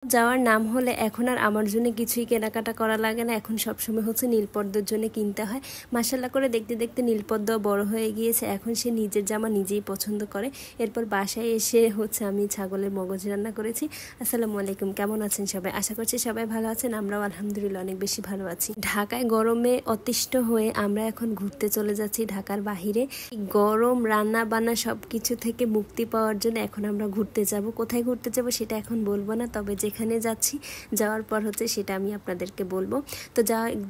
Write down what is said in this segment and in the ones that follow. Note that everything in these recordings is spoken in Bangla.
যাওয়ার নাম হলে এখন আর আমার জন্য কিছুই কেনাকাটা করা লাগে না। এখন সবসময় হচ্ছে নীলপদ্মর জন্য কিনতে হয়। মাশাআল্লাহ করে দেখতে দেখতে নীলপদ্ম বড় হয়ে গিয়েছে, এখন সে নিজের জামা নিজেই পছন্দ করে। এরপর বাসায় এসে হচ্ছে আমি ছাগলের মগজ রান্না করেছি। আসসালামু আলাইকুম, কেমন আছেন সবাই? আশা করছি সবাই ভালো আছেন, আমরাও আলহামদুলিল্লাহ অনেক বেশি ভালো আছি। ঢাকায় গরমে অতিষ্ঠ হয়ে আমরা এখন ঘুরতে চলে যাচ্ছি ঢাকার বাহিরে। গরম রান্না বান্না সবকিছু থেকে মুক্তি পাওয়ার জন্য এখন আমরা ঘুরতে যাব। কোথায় ঘুরতে যাব সেটা এখন বলবো না, তবে যেখানে যাচ্ছি যাওয়ার পর হচ্ছে সেটা আমি আপনাদেরকে বলবো। তো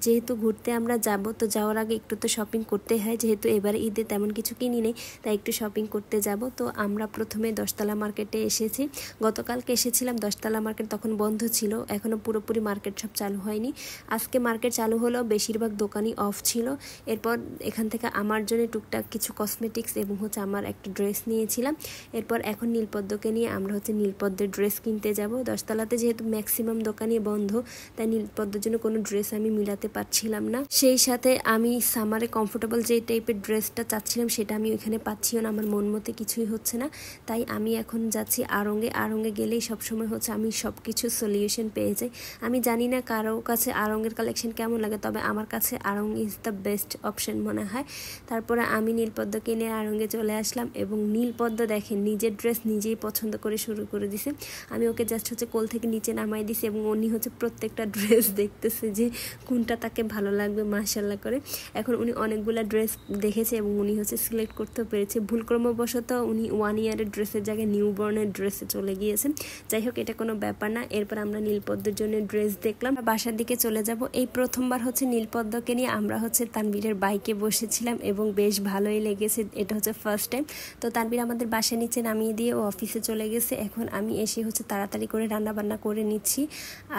যেহেতু ঘুরতে আমরা যাব, তো যাওয়ার আগে একটু তো শপিং করতে হয়। যেহেতু এবারে ঈদে তেমন কিছু কিনি নেই, তাই একটু শপিং করতে যাব। তো আমরা প্রথমে 10তলা মার্কেটে এসেছি। গতকালকে এসেছিলাম 10তলা মার্কেট, তখন বন্ধ ছিল, এখনও পুরোপুরি মার্কেট সব চালু হয়নি। আজকে মার্কেট চালু হলেও বেশিরভাগ দোকানই অফ ছিল। এরপর এখান থেকে আমার জন্য টুকটাক কিছু কসমেটিক্স এবং হচ্ছে আমার একটা ড্রেস নিয়েছিলাম। এরপর এখন নীলপদ্মকে নিয়ে আমরা হচ্ছে নীলপদ্মের ড্রেস কিনতে যাব। 10তলাতে যেহেতু ম্যাক্সিমাম দোকানই বন্ধ, তাই নীলপদ্মের জন্য কোনো ড্রেস আমি মিলাতে পারছিলাম না। সেই সাথে আমি সামারে কমফোর্টেবল যে টাইপের ড্রেসটা চাচ্ছিলাম সেটা আমি ওইখানে পাচ্ছিও না, আমার মন মতে কিছুই হচ্ছে না। তাই আমি এখন যাচ্ছি আড়ংয়ে গেলেই সবসময় হচ্ছে আমি সব কিছু সলিউশন পেয়ে যাই। আমি জানি না কারো কাছে আড়ংয়ের কালেকশন কেমন লাগে, তবে আমার কাছে আড়ং ইজ দ্য বেস্ট অপশন মনে হয়। তারপরে আমি নীলপদ্ম কিনে আড়ংয়ে চলে আসলাম এবং নীলপদ্ম দেখেন নিজের ড্রেস নিজেই পছন্দ করে শুরু করে দিছে। আমি ওকে জাস্ট হচ্ছে কোল থেকে নিচে নামাই দিছি এবং উনি হচ্ছে প্রত্যেকটা ড্রেস দেখতেছে যে কোনটা তাকে ভালো লাগবে মাশাআল্লাহ করে। এখন উনি অনেকগুলা ড্রেস দেখেছে এবং উনি হচ্ছে সিলেক্ট করতেও পেরেছে। ভুলক্রমবশত উনি 1 ইয়ারের ড্রেসের জায়গায় নিউবর্নের ড্রেসে চলে গিয়েছেন। যাই হোক, এটা কোনো ব্যাপার না। এরপর আমরা নীলপদ্মের জন্য ড্রেস দেখলাম, বাসার দিকে চলে যাব। এই প্রথমবার হচ্ছে নীলপদ্মকে নিয়ে আমরা হচ্ছে তানবীরের বাইকে বসেছিলাম এবং বেশ ভালোই লেগেছে। এটা হচ্ছে ফার্স্ট টাইম। তো তানবীর আমাদের বাসার নিচে নামিয়ে দিয়ে ও অফিসে চলে গেছে। এখন আমি এসে হচ্ছে তাড়াতাড়ি করে রান্না বান্না করে নিচ্ছি।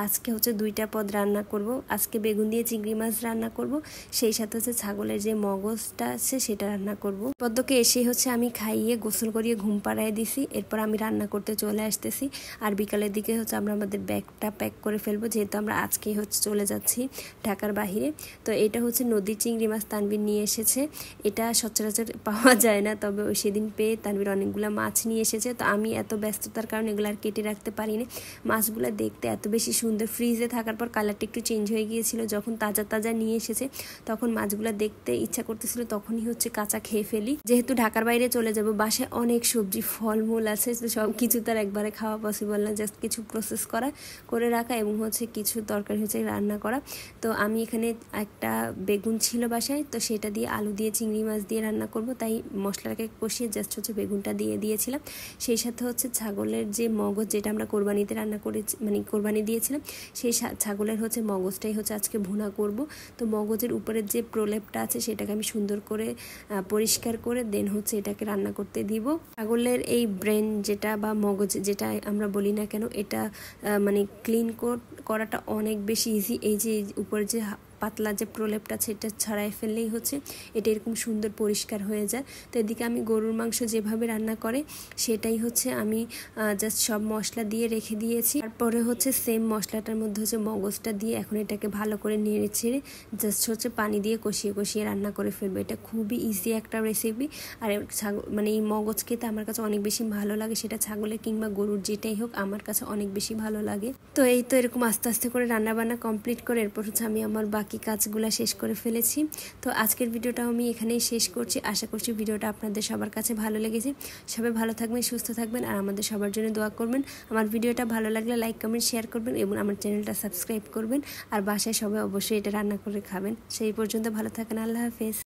আজকে হচ্ছে 2টা পদ রান্না করব। আজকে বেগুন দিয়ে চিংড়ি মাছ রান্না করব, সেই সাথে হচ্ছে ছাগলের যে মগজটা আছে সেটা রান্না করব। পদ্মকে এসে হচ্ছে আমি খাইয়ে গোসল করিয়ে ঘুম পাড়ায় দিছি। এরপর আমি রান্না করতে চলে আসতেছি। আর বিকালের দিকে হচ্ছে আমরা আমাদের ব্যাগটা প্যাক করে ফেলবো, যেহেতু আমরা আজকেই হচ্ছে চলে যাচ্ছি ঢাকার বাহিরে। তো এটা হচ্ছে নদীর চিংড়ি মাছ তানবীর নিয়ে এসেছে। এটা সচরাচর পাওয়া যায় না, তবে ওই সেদিন পেয়ে তানবীর অনেকগুলো মাছ নিয়ে এসেছে। তো আমি এত ব্যস্ততার কারণে এগুলো আর কেটে রাখতে পারিনি। মাছগুলো দেখতে এত বেশি সুন্দর, ফ্রিজে থাকার পর কালারটা একটু চেঞ্জ হয়ে গিয়েছিল। যখন তাজা তাজা নিয়ে এসেছে তখন মাছগুলো দেখতে ইচ্ছা করতেছিল, তখনই হচ্ছে কাঁচা খেয়ে ফেলি। যেহেতু ঢাকার বাইরে চলে যাব, বাসায় অনেক সবজি ফলমূল আছে, তো সব কিছু তার একবারে খাওয়া পসিবল না। জাস্ট কিছু প্রসেস করে রাখা এবং হচ্ছে কিছু তরকারি হচ্ছে রান্না করা। তো আমি এখানে একটা বেগুন ছিল বাসায়, তো সেটা দিয়ে আলু দিয়ে চিংড়ি মাছ দিয়ে রান্না করব, তাই মশলাটাকে কষিয়ে জাস্ট হচ্ছে বেগুনটা দিয়ে দিয়েছিলাম। সেই সাথে হচ্ছে ছাগলের যে মগজ, যেটা আমরা কোরবানিতে রান্না করেছি, মানে কোরবানি দিয়েছিলাম, সেই ছাগলের হচ্ছে মগজটাই হচ্ছে আজকে ভুনা করব। তো মগজের উপরের যে প্রলেপটা আছে সেটাকে আমি সুন্দর করে পরিষ্কার করে দেন হচ্ছে এটাকে রান্না করতে দিব। ছাগলের এই ব্রেন যেটা বা মগজ যেটা আমরা বলি না কেন, এটা মানে ক্লিন করাটা অনেক বেশি ইজি। এই যে উপরে যে পাতলা যে প্রলেপটা আছে এটা ছাড়াই ফেললেই হচ্ছে এটা এরকম সুন্দর পরিষ্কার হয়ে যায়। তো এদিকে আমি গরুর মাংস যেভাবে রান্না করে সেটাই হচ্ছে আমি জাস্ট সব মশলা দিয়ে রেখে দিয়েছি। তারপরে হচ্ছে সেম মশলাটার মধ্যে হচ্ছে মগজটা দিয়ে এখন এটাকে ভালো করে নেড়ে ছেড়ে জাস্ট হচ্ছে পানি দিয়ে কষিয়ে রান্না করে ফেলবো। এটা খুবই ইজি একটা রেসিপি। আর মানে এই মগজ খেতে আমার কাছে অনেক বেশি ভালো লাগে, সেটা ছাগলের কিংবা গরুর যেটাই হোক আমার কাছে অনেক বেশি ভালো লাগে। তো এই তো এরকম আস্তে আস্তে করে রান্না বান্না কমপ্লিট করে এরপর হচ্ছে আমি আমার বাকি কাজগুলো শেষ করে ফেলেছি। তো আজকের ভিডিওটা আমি এখানেই শেষ করছি। আশা করছি ভিডিওটা আপনাদের সবার কাছে ভালো লেগেছে। সবাই ভালো থাকবেন, সুস্থ থাকবেন আর আমাদের সবার জন্য দোয়া করবেন। আমার ভিডিওটা ভালো লাগলে লাইক কমেন্ট শেয়ার করবেন এবং আমার চ্যানেলটা সাবস্ক্রাইব করবেন। আর বাসায় সবাই অবশ্যই এটা রান্না করে খাবেন। সেই পর্যন্ত ভালো থাকেন, আল্লাহ হাফেজ।